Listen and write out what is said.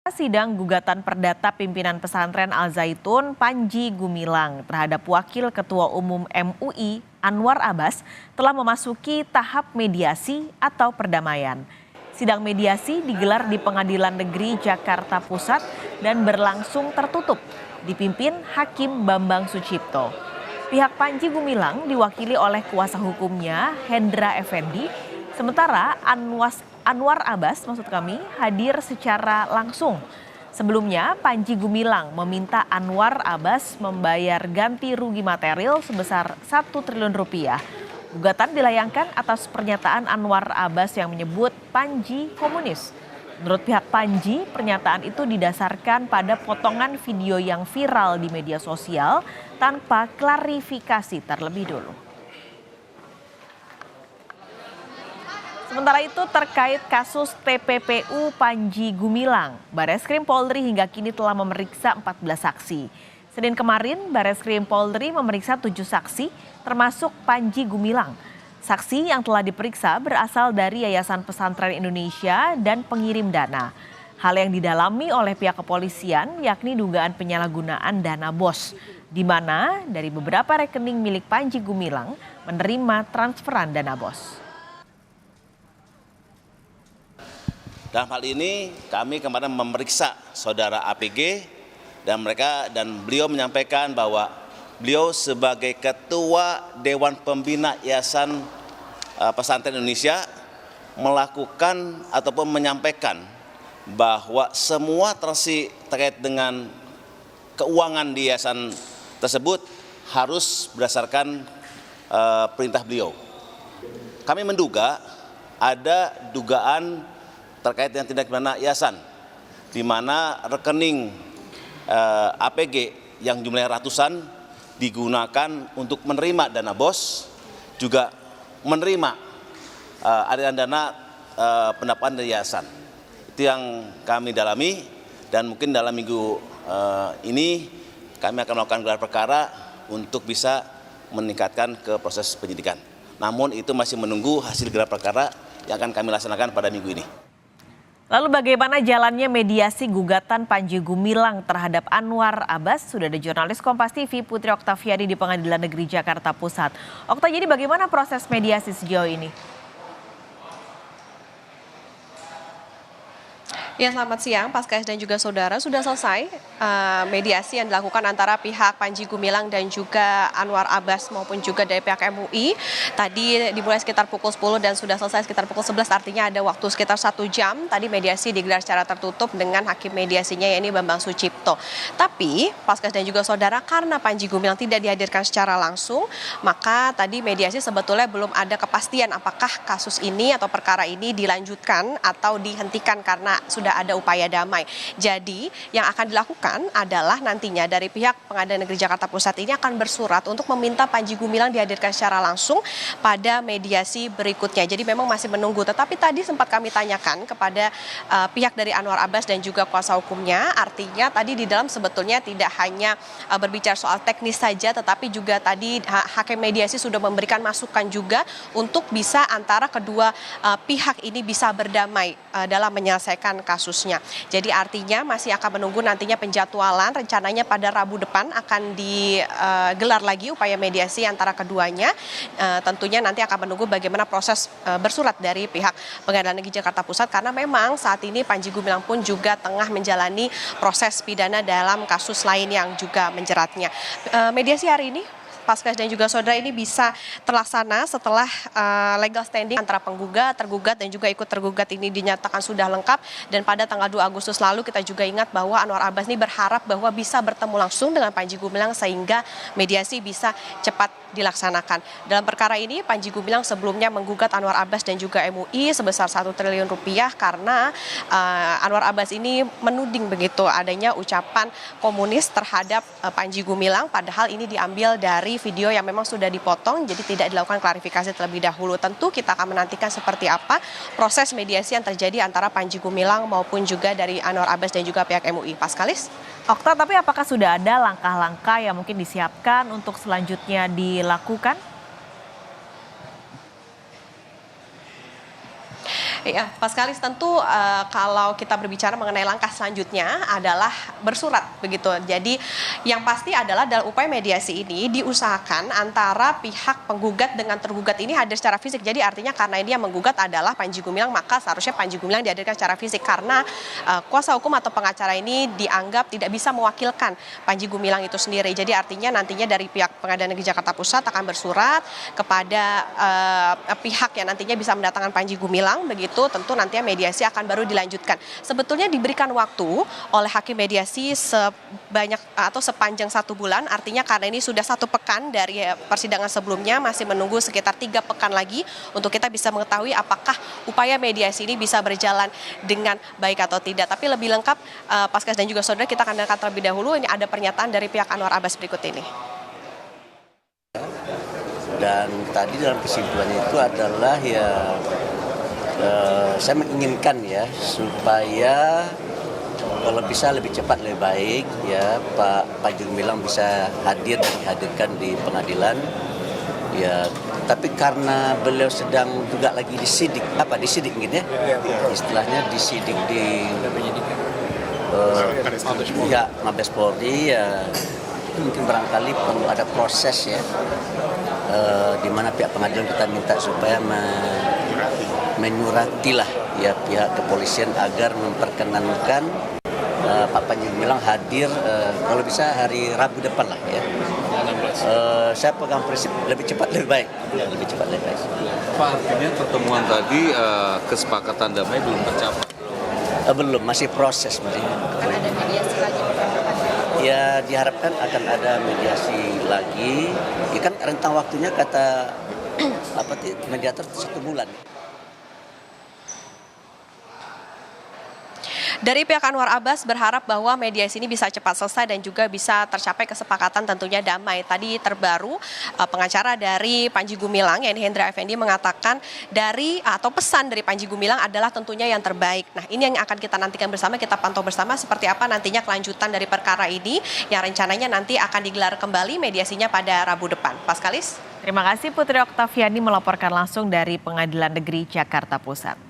Sidang gugatan perdata pimpinan pesantren Al Zaitun Panji Gumilang terhadap Wakil Ketua Umum MUI Anwar Abbas telah memasuki tahap mediasi atau perdamaian. Sidang mediasi digelar di Pengadilan Negeri Jakarta Pusat dan berlangsung tertutup, dipimpin Hakim Bambang Sucipto. Pihak Panji Gumilang diwakili oleh kuasa hukumnya Hendra Effendi, sementara Anwar Abbas hadir secara langsung. Sebelumnya Panji Gumilang meminta Anwar Abbas membayar ganti rugi material sebesar 1 triliun rupiah. Gugatan dilayangkan atas pernyataan Anwar Abbas yang menyebut Panji komunis. Menurut pihak Panji, pernyataan itu didasarkan pada potongan video yang viral di media sosial tanpa klarifikasi terlebih dulu. Sementara itu terkait kasus TPPU Panji Gumilang, Bareskrim Polri hingga kini telah memeriksa 14 saksi. Senin kemarin Bareskrim Polri memeriksa 7 saksi termasuk Panji Gumilang. Saksi yang telah diperiksa berasal dari Yayasan Pesantren Indonesia dan pengirim dana. Hal yang didalami oleh pihak kepolisian yakni dugaan penyalahgunaan dana BOS, di mana dari beberapa rekening milik Panji Gumilang menerima transferan dana BOS. Dalam hal ini kami kemarin memeriksa saudara APG dan beliau menyampaikan bahwa beliau sebagai Ketua Dewan Pembina Yayasan Pesantren Indonesia melakukan ataupun menyampaikan bahwa semua transaksi terkait dengan keuangan di yayasan tersebut harus berdasarkan perintah beliau. Kami menduga ada dugaan terkait dengan tindak pidana yayasan, di mana rekening APG yang jumlahnya ratusan digunakan untuk menerima dana BOS, juga menerima aliran dana pendapatan dari yayasan. Itu yang kami dalami, dan mungkin dalam minggu ini kami akan melakukan gelar perkara untuk bisa meningkatkan ke proses penyidikan. Namun itu masih menunggu hasil gelar perkara yang akan kami laksanakan pada minggu ini. Lalu bagaimana jalannya mediasi gugatan Panji Gumilang terhadap Anwar Abbas? Sudah ada jurnalis Kompas TV Putri Oktaviani di Pengadilan Negeri Jakarta Pusat. Okta, jadi bagaimana proses mediasi sejauh ini? Ya, selamat siang, Paskas dan juga saudara. Sudah selesai mediasi yang dilakukan antara pihak Panji Gumilang dan juga Anwar Abbas maupun juga dari pihak MUI. Tadi dimulai sekitar pukul 10 dan sudah selesai sekitar pukul 11, artinya ada waktu sekitar 1 jam. Tadi mediasi digelar secara tertutup dengan hakim mediasinya, yakni Bambang Sucipto. Tapi, Paskas dan juga saudara, karena Panji Gumilang tidak dihadirkan secara langsung, maka tadi mediasi sebetulnya belum ada kepastian apakah kasus ini atau perkara ini dilanjutkan atau dihentikan karena sudah ada upaya damai. Jadi yang akan dilakukan adalah nantinya dari pihak Pengadilan Negeri Jakarta Pusat ini akan bersurat untuk meminta Panji Gumilang dihadirkan secara langsung pada mediasi berikutnya. Jadi memang masih menunggu. Tetapi tadi sempat kami tanyakan kepada pihak dari Anwar Abbas dan juga kuasa hukumnya. Artinya tadi di dalam sebetulnya tidak hanya berbicara soal teknis saja, tetapi juga tadi hakim mediasi sudah memberikan masukan juga untuk bisa antara kedua pihak ini bisa berdamai dalam menyelesaikan kasusnya. Jadi artinya masih akan menunggu nantinya penjadwalan, rencananya pada Rabu depan akan digelar lagi upaya mediasi antara keduanya. Tentunya nanti akan menunggu bagaimana proses bersurat dari pihak Pengadilan Negeri Jakarta Pusat, karena memang saat ini Panji Gumilang pun juga tengah menjalani proses pidana dalam kasus lain yang juga menjeratnya. Mediasi hari ini, Paskas dan juga saudara, ini bisa terlaksana setelah legal standing antara penggugat, tergugat dan juga ikut tergugat ini dinyatakan sudah lengkap. Dan pada tanggal 2 Agustus lalu kita juga ingat bahwa Anwar Abbas ini berharap bahwa bisa bertemu langsung dengan Panji Gumilang sehingga mediasi bisa cepat dilaksanakan. Dalam perkara ini Panji Gumilang sebelumnya menggugat Anwar Abbas dan juga MUI sebesar 1 triliun rupiah karena Anwar Abbas ini menuding begitu adanya ucapan komunis terhadap Panji Gumilang, padahal ini diambil dari video yang memang sudah dipotong, jadi tidak dilakukan klarifikasi terlebih dahulu. Tentu kita akan menantikan seperti apa proses mediasi yang terjadi antara Panji Gumilang maupun juga dari Anwar Abbas dan juga pihak MUI. Paskalis? Okta, tapi apakah sudah ada langkah-langkah yang mungkin disiapkan untuk selanjutnya dilakukan? Ya, Pak Skalis, tentu kalau kita berbicara mengenai langkah selanjutnya adalah bersurat begitu. Jadi yang pasti adalah dalam upaya mediasi ini diusahakan antara pihak penggugat dengan tergugat ini hadir secara fisik. Jadi artinya karena ini yang menggugat adalah Panji Gumilang, maka seharusnya Panji Gumilang dihadirkan secara fisik karena kuasa hukum atau pengacara ini dianggap tidak bisa mewakilkan Panji Gumilang itu sendiri. Jadi artinya nantinya dari pihak Pengadilan Negeri Jakarta Pusat akan bersurat kepada pihak yang nantinya bisa mendatangkan Panji Gumilang begitu. Tentu nantinya mediasi akan baru dilanjutkan. Sebetulnya diberikan waktu oleh hakim mediasi sebanyak atau sepanjang 1 bulan, artinya karena ini sudah 1 pekan dari persidangan sebelumnya, masih menunggu sekitar 3 pekan lagi untuk kita bisa mengetahui apakah upaya mediasi ini bisa berjalan dengan baik atau tidak. Tapi lebih lengkap, Paskas dan juga saudara, kita akan dengarkan terlebih dahulu. Ini ada pernyataan dari pihak Anwar Abbas berikut ini. Dan tadi dalam kesimpulannya itu adalah ya saya menginginkan ya supaya kalau bisa lebih cepat lebih baik ya Pak Panji Gumilang bisa hadir dan dihadirkan di pengadilan ya, tapi karena beliau sedang juga lagi disidik mungkin ya istilahnya disidik di ya Mabes Polri ya, itu mungkin barangkali perlu ada proses ya di mana pihak pengadilan kita minta supaya menyuratilah ya pihak kepolisian agar memperkenankan Pak Panji Gumilang hadir kalau bisa hari Rabu depan lah ya. Saya pegang prinsip lebih cepat lebih baik. Pak, artinya pertemuan tadi kesepakatan damai belum tercapai? Belum, masih proses masih. Akan ada mediasi lagi? Ya diharapkan akan ada mediasi lagi. Ya kan rentang waktunya kata mediator 1 bulan. Dari pihak Anwar Abbas berharap bahwa mediasi ini bisa cepat selesai dan juga bisa tercapai kesepakatan tentunya damai. Tadi terbaru pengacara dari Panji Gumilang, yakni Hendra Effendi, mengatakan atau pesan dari Panji Gumilang adalah tentunya yang terbaik. Nah, ini yang akan kita nantikan bersama, kita pantau bersama seperti apa nantinya kelanjutan dari perkara ini yang rencananya nanti akan digelar kembali mediasinya pada Rabu depan. Pak Skalis. Terima kasih Putri Oktaviani melaporkan langsung dari Pengadilan Negeri Jakarta Pusat.